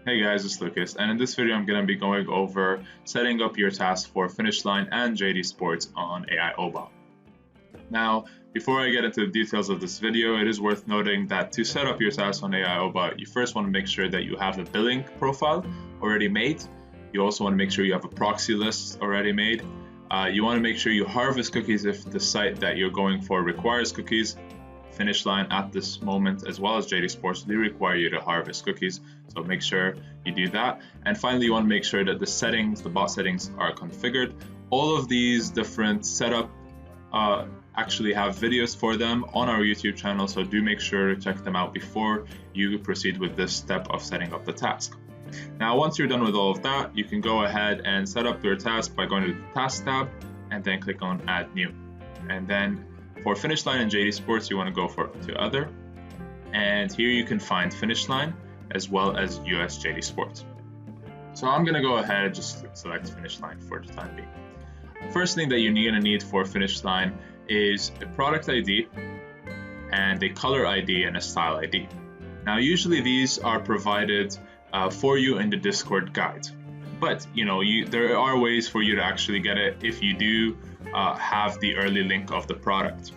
Hey guys, it's Lucas, and in this video I'm going to be going over setting up your task for Finishline and JD Sports on AIO. Now, before I get into the details of this video, it is worth noting that to set up your task on AIO, you first want to make sure that you have a billing profile already made. You also want to make sure you have a proxy list already made. You want to make sure you harvest cookies if the site that you're going for requires cookies. Finishline at this moment, as well as JD Sports, they require you to harvest cookies, so make sure you do that. And finally, you want to make sure that the bot settings are configured. All of these different setup actually have videos for them on our YouTube channel, so do make sure to check them out before you proceed with this step of setting up the task. Now, once you're done with all of that, you can go ahead and set up your task by going to the Task tab and then click on Add New. And then for Finishline and JD Sports, you want to go to Other, and here you can find Finishline as well as US JD Sports. So I'm going to go ahead and just select Finishline for the time being. First thing that you're going to need for Finishline is a product ID and a color ID and a style ID. Now, usually these are provided for you in the Discord guide, but there are ways for you to actually get it if you do have the early link of the product.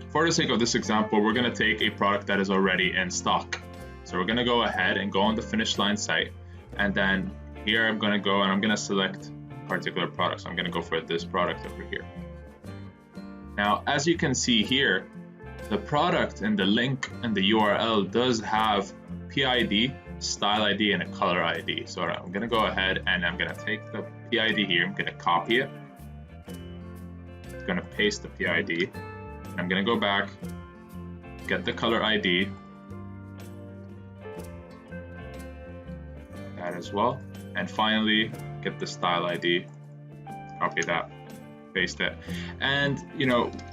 For the sake of this example, we're going to take a product that is already in stock. So we're going to go ahead and go on the Finishline site, and then here I'm going to go and I'm going to select a particular product. So I'm going to go for this product over here. Now, as you can see here, the product and the link and the URL does have PID, style ID, and a color ID. So I'm going to go ahead and I'm going to take the PID here, I'm going to copy it, going to paste the PID. I'm going to go back, get the color ID, that as well, and finally get the style ID, copy that, paste it. And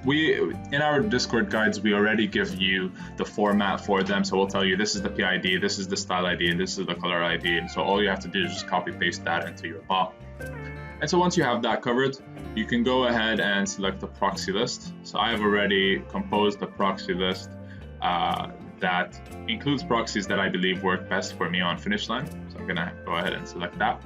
we in our Discord guides, we already give you the format for them, so we'll tell you this is the PID, this is the style ID, and this is the color ID, and so all you have to do is just copy paste that into your bot. And so once you have that covered, you can go ahead and select the proxy list. So I have already composed a proxy list that includes proxies that I believe work best for me on Finishline. So I'm gonna go ahead and select that.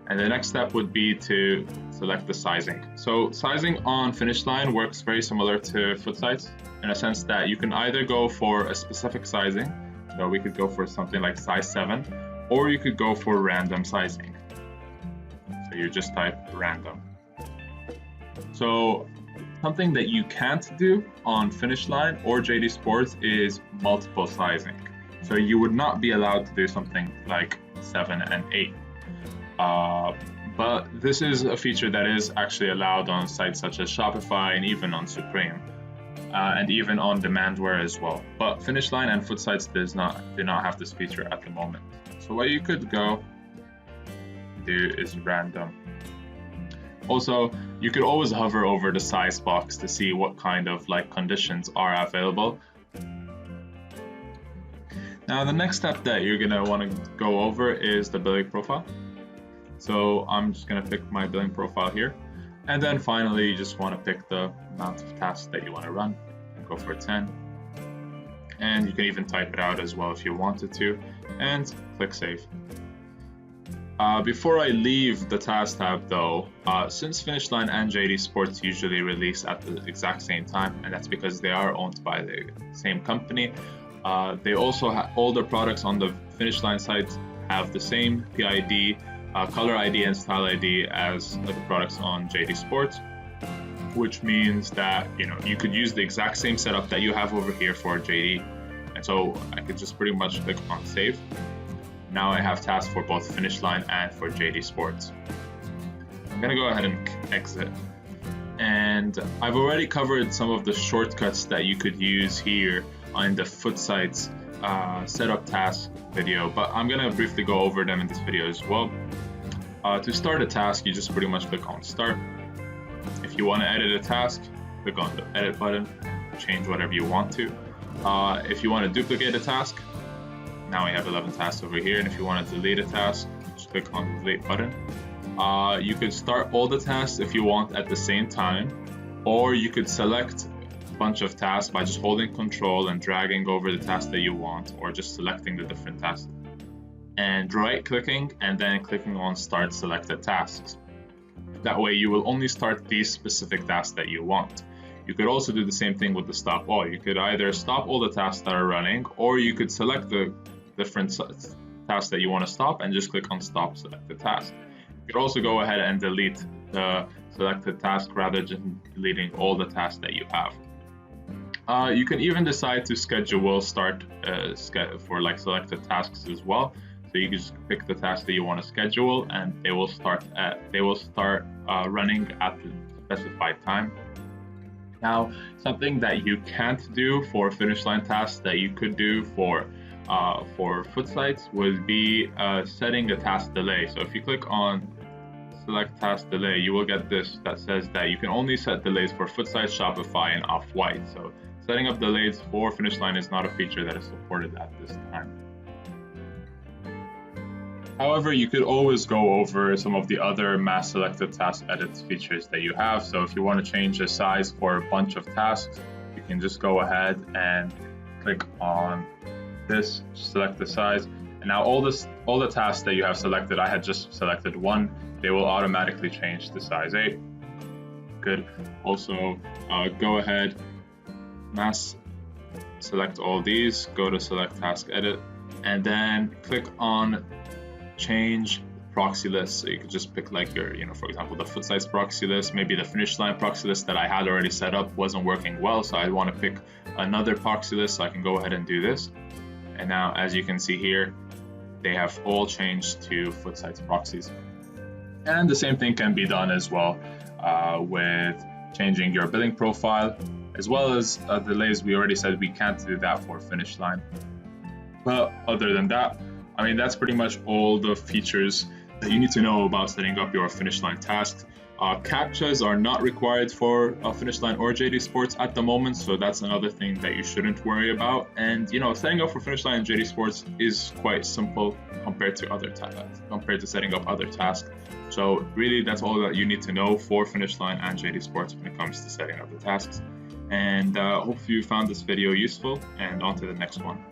And the next step would be to select the sizing. So sizing on Finishline works very similar to Footsites in a sense that you can either go for a specific sizing. So we could go for something like size 7, or you could go for random sizing. So you just type random. So something that you can't do on Finishline or JD Sports is multiple sizing. So you would not be allowed to do something like 7 and 8. But this is a feature that is actually allowed on sites such as Shopify and even on Supreme, and even on Demandware as well. But Finishline and Footsites do not have this feature at the moment. So what you could go do is random. Also, you could always hover over the size box to see what kind of conditions are available. Now, the next step that you're gonna want to go over is the billing profile. So I'm just gonna pick my billing profile here, and then finally you just want to pick the amount of tasks that you want to run. Go for 10, and you can even type it out as well if you wanted to, and click save. Before I leave the Task tab though, since Finishline and JD Sports usually release at the exact same time, and that's because they are owned by the same company, they also have all the products on the Finishline site have the same PID, color ID, and style ID as the products on JD Sports, which means that you could use the exact same setup that you have over here for JD. And so I could just pretty much click on save. Now I have tasks for both Finishline and for JD Sports. I'm gonna go ahead and exit. And I've already covered some of the shortcuts that you could use here on the Footsites setup task video, but I'm gonna briefly go over them in this video as well. To start a task, you just pretty much click on Start. If you want to edit a task, click on the Edit button, change whatever you want to. If you want to duplicate a task, now we have 11 tasks over here, and if you want to delete a task, just click on the Delete button. You could start all the tasks if you want at the same time, or you could select a bunch of tasks by just holding Control and dragging over the task that you want, or just selecting the different tasks and right-clicking and then clicking on Start Selected Tasks. That way you will only start these specific tasks that you want. You could also do the same thing with the Stop All. You could either stop all the tasks that are running, or you could select the different tasks that you want to stop and just click on Stop Selected Task. You could also go ahead and delete the selected task rather than deleting all the tasks that you have. You can even decide to schedule start for like selected tasks as well. So you can just pick the task that you want to schedule, and they will start running at the specified time. Now, something that you can't do for Finishline tasks that you could do for foot sites would be setting a task delay. So if you click on select task delay, you will get this that says that you can only set delays for foot sites, Shopify, and Off-White. So setting up delays for Finishline is not a feature that is supported at this time. However, you could always go over some of the other mass selected task edit features that you have. So if you want to change the size for a bunch of tasks, you can just go ahead and click on this, select the size. And now all the tasks that you have selected, I had just selected one, they will automatically change to size 8. You could also go ahead, mass select all these, go to select task edit, and then click on change proxy list. So you could just pick like your, for example, the foot size proxy list. Maybe the Finishline proxy list that I had already set up wasn't working well, so I want to pick another proxy list. So I can go ahead and do this. And now, as you can see here, they have all changed to foot size proxies. And the same thing can be done as well with changing your billing profile, as well as delays. We already said we can't do that for Finishline. But other than that, I mean, that's pretty much all the features that you need to know about setting up your Finishline tasks. CAPTCHAs are not required for Finishline or JD Sports at the moment, so that's another thing that you shouldn't worry about. And setting up for Finishline and JD Sports is quite simple compared to setting up other tasks. So really, that's all that you need to know for Finishline and JD Sports when it comes to setting up the tasks. And hopefully you found this video useful, and on to the next one.